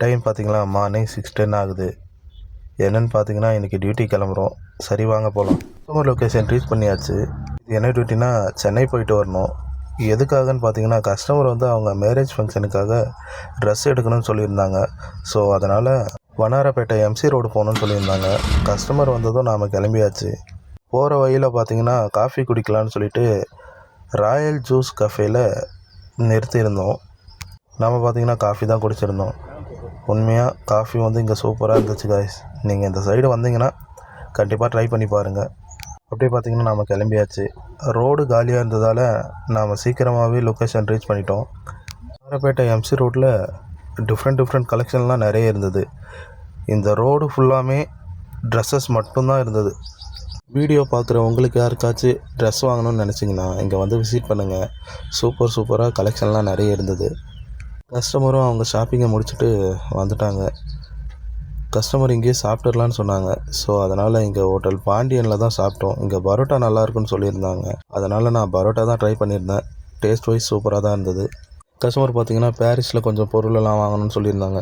Time பார்த்தீங்களா morning 6:10 ஆகுது. என்னென்னு பார்த்தீங்கன்னா இன்றைக்கி டியூட்டி கிளம்புறோம். சரி வாங்க போகலாம். கஸ்டமர் லொக்கேஷன் ரீச் பண்ணியாச்சு. இது என்ன டியூட்டினா சென்னை போயிட்டு வரணும். எதுக்காகன்னு பார்த்தீங்கன்னா கஸ்டமர் வந்து அவங்க மேரேஜ் ஃபங்க்ஷனுக்காக ட்ரெஸ் எடுக்கணும்னு சொல்லியிருந்தாங்க. ஸோ அதனால் வண்ணாரப்பேட்டை எம்சி ரோடு போகணுன்னு சொல்லியிருந்தாங்க. கஸ்டமர் வந்ததும் நாம் கிளம்பியாச்சு. போகிற வழியில் பார்த்தீங்கன்னா காஃபி குடிக்கலான்னு சொல்லிட்டு ராயல் ஜூஸ் கஃபேயில் நிறுத்தியிருந்தோம். நாம் பார்த்தீங்கன்னா காஃபி தான் குடிச்சிருந்தோம். உண்மையாக காஃபி வந்து இங்கே சூப்பராக இருந்துச்சு காய்ஸ். நீங்கள் இந்த சைடு வந்தீங்கன்னா கண்டிப்பாக ட்ரை பண்ணி பாருங்கள். அப்படியே பார்த்தீங்கன்னா நாம் கிளம்பியாச்சு. ரோடு காலியாக இருந்ததால் நாம் சீக்கிரமாகவே லொக்கேஷன் ரீச் பண்ணிட்டோம். வண்ணாரப்பேட்டை எம்சி ரோட்டில் டிஃப்ரெண்ட் கலெக்ஷன்லாம் நிறைய இருந்தது. இந்த ரோடு ஃபுல்லாமே ட்ரெஸ்ஸஸ் மட்டும்தான் இருந்தது. வீடியோ பார்க்குற உங்களுக்கு யாருக்காச்சும் ட்ரெஸ் வாங்கணும்னு நினச்சிங்கன்னா இங்கே வந்து விசிட் பண்ணுங்கள். சூப்பராக கலெக்ஷன்லாம் நிறைய இருந்தது. கஸ்டமரும் அவங்க ஷாப்பிங்கை முடிச்சுட்டு வந்துட்டாங்க. கஸ்டமர் இங்கேயே சாப்பிட்டுடலான்னு சொன்னாங்க. ஸோ அதனால் இங்கே ஹோட்டல் பாண்டியனில் தான் சாப்பிட்டோம். இங்கே பரோட்டா நல்லாயிருக்குன்னு சொல்லியிருந்தாங்க. அதனால் நான் பரோட்டா தான் ட்ரை பண்ணியிருந்தேன். டேஸ்ட் வைஸ் சூப்பராக தான் இருந்தது. கஸ்டமர் பார்த்திங்கன்னா பாரிஸில் கொஞ்சம் பொருளெல்லாம் வாங்கணும்னு சொல்லியிருந்தாங்க.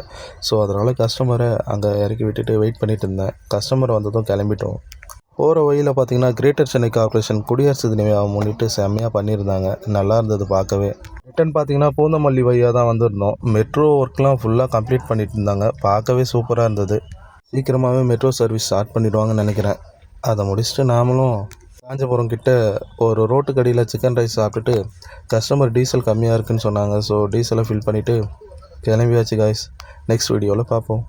ஸோ அதனால் கஸ்டமரை அங்கே இறக்கி விட்டுட்டு வெயிட் பண்ணிகிட்டு இருந்தேன். கஸ்டமர் வந்ததும் கிளம்பிட்டோம். போகிற வழியில் பார்த்திங்கன்னா கிரேட்டர் சென்னை கார்ப்பரேஷன் குடியரசு தினவிழாவை முன்னிட்டு செம்மையாக பண்ணியிருந்தாங்க. நல்லா இருந்தது பார்க்கவே. ரிட்டன் பார்த்திங்கன்னா பூந்தமல்லி வழியாக தான் வந்திருந்தோம். மெட்ரோ ஒர்க்லாம் ஃபுல்லாக கம்ப்ளீட் பண்ணிட்டு இருந்தாங்க. பார்க்கவே சூப்பராக இருந்தது. சீக்கிரமாகவே மெட்ரோ சர்வீஸ் ஸ்டார்ட் பண்ணிவிடுவாங்கன்னு நினைக்கிறேன். அதை முடிச்சுட்டு நாமளும் காஞ்சிபுரம் கிட்ட ஒரு ரோட்டுக்கடியில் சிக்கன் ரைஸ் சாப்பிட்டுட்டு கஸ்டமர் டீசல் கம்மியாக இருக்குதுன்னு சொன்னாங்க. ஸோ டீசலை ஃபில் பண்ணிவிட்டு கிளம்பியாச்சு காய்ஸ். நெக்ஸ்ட் வீடியோவில் பார்ப்போம்.